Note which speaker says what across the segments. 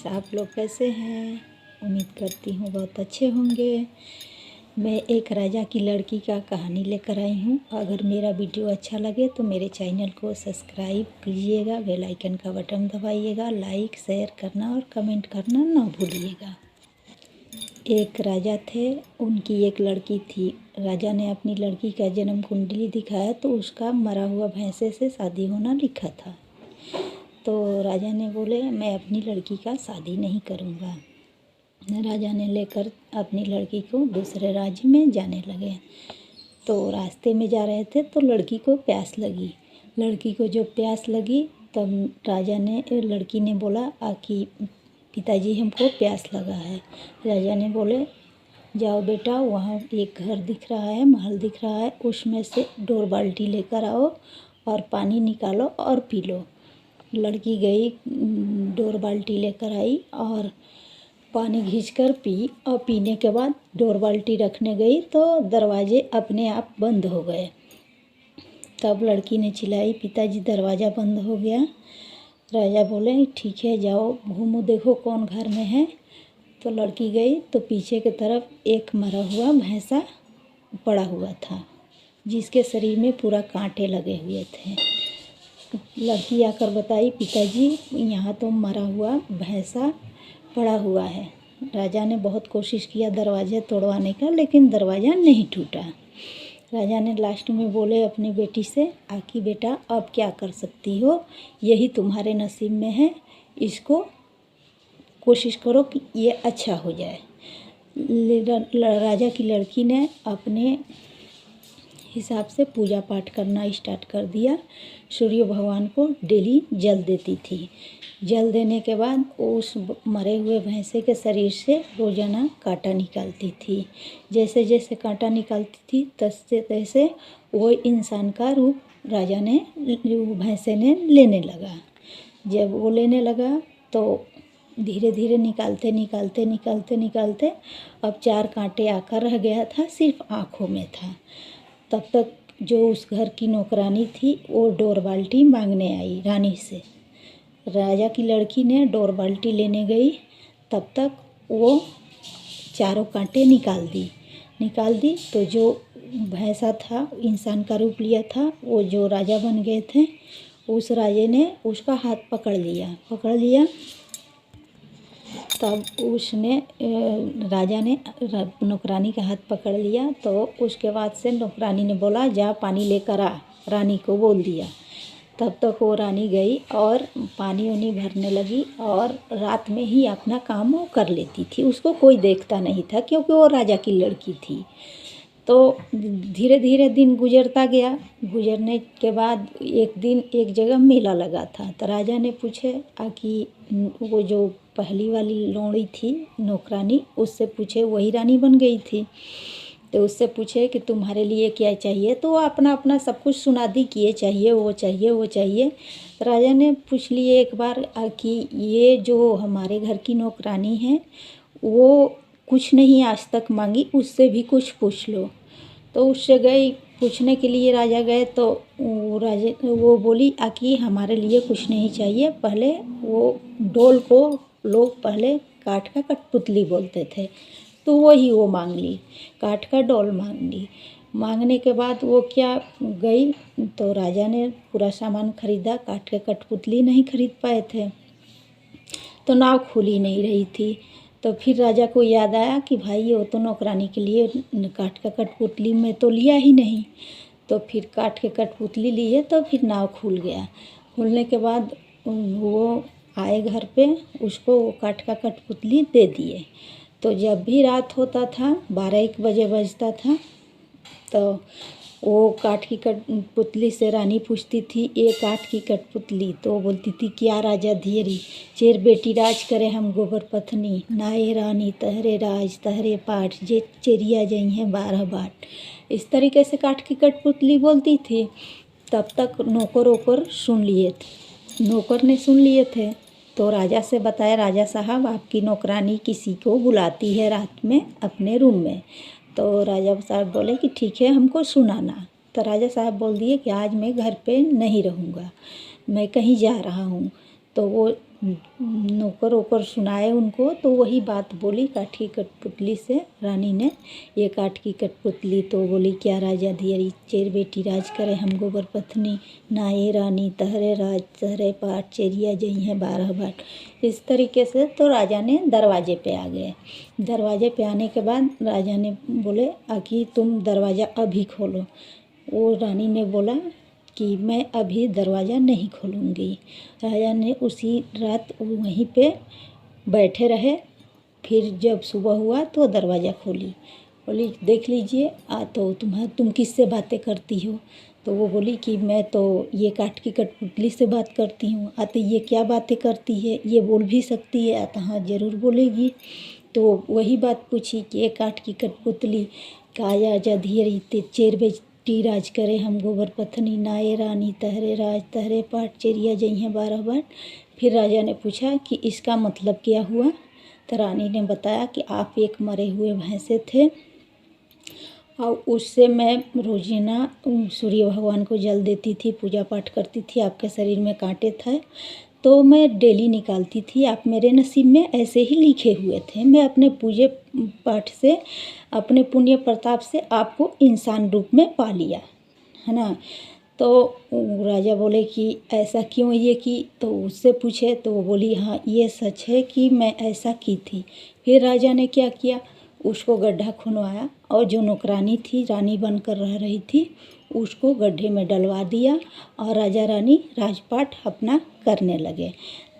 Speaker 1: आप लोग कैसे हैं? उम्मीद करती हूँ बहुत अच्छे होंगे। मैं एक राजा की लड़की का कहानी लेकर आई हूँ। अगर मेरा वीडियो अच्छा लगे तो मेरे चैनल को सब्सक्राइब कीजिएगा, बेल आइकन का बटन दबाइएगा, लाइक शेयर करना और कमेंट करना ना भूलिएगा। एक राजा थे, उनकी एक लड़की थी। राजा ने अपनी लड़की का जन्म कुंडली दिखाया तो उसका मरा हुआ भैंसे से शादी होना लिखा था। तो राजा ने बोले मैं अपनी लड़की का शादी नहीं करूँगा। राजा ने लेकर अपनी लड़की को दूसरे राज्य में जाने लगे। तो रास्ते में जा रहे थे तो लड़की को प्यास लगी। लड़की को जो प्यास लगी तब लड़की ने बोला कि पिताजी हमको प्यास लगा है। राजा ने बोले जाओ बेटा, वहाँ एक घर दिख रहा है, महल दिख रहा है, उसमें से डोर बाल्टी लेकर आओ और पानी निकालो और पी लो। लड़की गई, डोर बाल्टी लेकर आई और पानी खींचकर पी। और पीने के बाद डोर बाल्टी रखने गई तो दरवाजे अपने आप बंद हो गए। तब लड़की ने चिल्लाई पिताजी दरवाज़ा बंद हो गया। राजा बोले ठीक है जाओ घूमो देखो कौन घर में है। तो लड़की गई तो पीछे की तरफ एक मरा हुआ भैंसा पड़ा हुआ था जिसके शरीर में पूरा कांटे लगे हुए थे। लड़की आकर बताई पिताजी यहाँ तो मरा हुआ भैंसा पड़ा हुआ है। राजा ने बहुत कोशिश किया दरवाज़ा तोड़वाने का, लेकिन दरवाज़ा नहीं टूटा। राजा ने लास्ट में बोले अपनी बेटी से आकी बेटा अब क्या कर सकती हो, यही तुम्हारे नसीब में है, इसको कोशिश करो कि ये अच्छा हो जाए। राजा की लड़की ने अपने हिसाब से पूजा पाठ करना स्टार्ट कर दिया। सूर्य भगवान को डेली जल देती थी। जल देने के बाद उस मरे हुए भैंसे के शरीर से रोज़ाना कांटा निकालती थी। जैसे जैसे कांटा निकालती थी तैसे तैसे वो इंसान का रूप भैंसे ने लेने लगा। जब वो लेने लगा तो धीरे धीरे निकालते निकालते निकालते निकालते अब 4 कांटे आकर रह गया था, सिर्फ आँखों में था। तब तक जो उस घर की नौकरानी थी वो डोर बाल्टी मांगने आई रानी से। राजा की लड़की ने डोर बाल्टी लेने गई, तब तक वो चारों कांटे निकाल दी तो जो भैंसा था इंसान का रूप लिया था, वो जो राजा बन गए थे, उस राजे ने उसका हाथ पकड़ लिया। तब राजा ने नौकरानी का हाथ पकड़ लिया। तो उसके बाद से नौकरानी ने बोला जा पानी लेकर आ, रानी को बोल दिया। तब तक वो रानी गई और पानी उनी भरने लगी और रात में ही अपना काम वो कर लेती थी। उसको कोई देखता नहीं था क्योंकि वो राजा की लड़की थी। तो धीरे धीरे दिन गुजरता गया। गुजरने के बाद एक दिन एक जगह मेला लगा था। तो राजा ने पूछे कि वो जो पहली वाली लोड़ी थी नौकरानी, उससे पूछे, वही रानी बन गई थी। तो उससे पूछे कि तुम्हारे लिए क्या चाहिए, तो वो अपना अपना सब कुछ सुना दी कि ये चाहिए वो चाहिए वो चाहिए। राजा ने पूछ लिए एक बार कि ये जो हमारे घर की नौकरानी है वो कुछ नहीं आज तक मांगी, उससे भी कुछ पूछ लो। तो उससे गई पूछने के लिए राजा गए तो वो बोली कि हमारे लिए कुछ नहीं चाहिए। पहले वो डोल को लोग पहले काठ का कठपुतली बोलते थे, तो वही वो मांग ली, काठ का डोल मांग ली। मांगने के बाद वो क्या गई तो राजा ने पूरा सामान खरीदा, काठ के कठपुतली नहीं खरीद पाए थे तो नाव खुली नहीं रही थी। तो फिर राजा को याद आया कि भाई वो तो नौकरानी के लिए काठ का कठपुतली में तो लिया ही नहीं। तो फिर काठ के कठपुतली लिए तो फिर नाव खुल गया। खुलने के बाद वो आए घर पे, उसको वो काठ का कठपुतली दे दिए। तो जब भी रात होता था 12-1 बजे बजता था तो वो काठ की कठपुतली से रानी पूछती थी ये काठ की कठपुतली, तो वो बोलती थी क्या राजा धीरी चेर बेटी राज करे हम गोबर पत्नी, नाए रानी तहरे राज तहरे पाठ जे चेरिया जई हैं 12 बाट। इस तरीके से काठ की कठपुतली बोलती थी। तब तक नौकर सुन लिए थे। तो राजा से बताया राजा साहब आपकी नौकरानी किसी को बुलाती है रात में अपने रूम में। तो राजा साहब बोले कि ठीक है हमको सुनाना। तो राजा साहब बोल दिए कि आज मैं घर पे नहीं रहूँगा, मैं कहीं जा रहा हूँ। तो वो नौकर वोकर सुनाए उनको, तो वही बात बोली काठी कठपुतली से रानी ने। ये काठ की कठपुतली तो बोली, क्या राजा धियरी चेर बेटी राज करे हम गोबर पत्नी, ना ये रानी तहरे राज तहरे पाठ चेरिया जई हैं 12 बाट। इस तरीके से तो राजा ने दरवाजे पे आ गए। दरवाजे पे आने के बाद राजा ने बोले, आखिर तुम दरवाज़ा अभी खोलो। वो रानी ने बोला कि मैं अभी दरवाज़ा नहीं खोलूँगी। राजा ने उसी रात वहीं पे बैठे रहे। फिर जब सुबह हुआ तो दरवाज़ा खोली, बोली देख लीजिए तो तुम किससे बातें करती हो। तो वो बोली कि मैं तो ये काठ की कठपुतली से बात करती हूँ। तो ये क्या बातें करती है, ये बोल भी सकती है। तो हाँ ज़रूर बोलेगी। तो वही बात पूछी कि ये काठ की कठपुतली काया जा धीरे चेर बेटी राज करे हम गोबर पत्नी, ना ये रानी तहरे राज तहरे पाठ चेरिया जई हैं 12 बाट। फिर राजा ने पूछा कि इसका मतलब क्या हुआ। तो रानी ने बताया कि आप एक मरे हुए भैंसे थे और उससे मैं रोज़ाना सूर्य भगवान को जल देती थी, पूजा पाठ करती थी। आपके शरीर में कांटे थे तो मैं डेली निकालती थी। आप मेरे नसीब में ऐसे ही लिखे हुए थे। मैं अपने पूजे पाठ से, अपने पुण्य प्रताप से आपको इंसान रूप में पा लिया, है ना। तो राजा बोले कि ऐसा क्यों ये की। तो उससे पूछे तो वो बोली, हाँ ये सच है कि मैं ऐसा की थी। फिर राजा ने क्या किया, उसको गड्ढा खुनवाया और जो नौकरानी थी, रानी बनकर रह रही थी, उसको गड्ढे में डलवा दिया और राजा रानी राजपाट अपना करने लगे।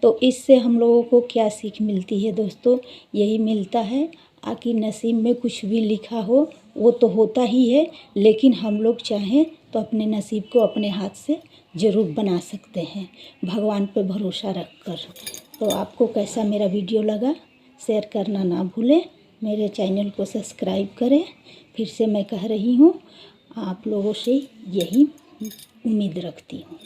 Speaker 1: तो इससे हम लोगों को क्या सीख मिलती है दोस्तों, यही मिलता है कि नसीब में कुछ भी लिखा हो वो तो होता ही है, लेकिन हम लोग चाहें तो अपने नसीब को अपने हाथ से ज़रूर बना सकते हैं, भगवान पे भरोसा रख कर। तो आपको कैसा मेरा वीडियो लगा, शेयर करना ना भूलें, मेरे चैनल को सब्सक्राइब करें। फिर से मैं कह रही हूँ, आप लोगों से यही उम्मीद रखती हूँ।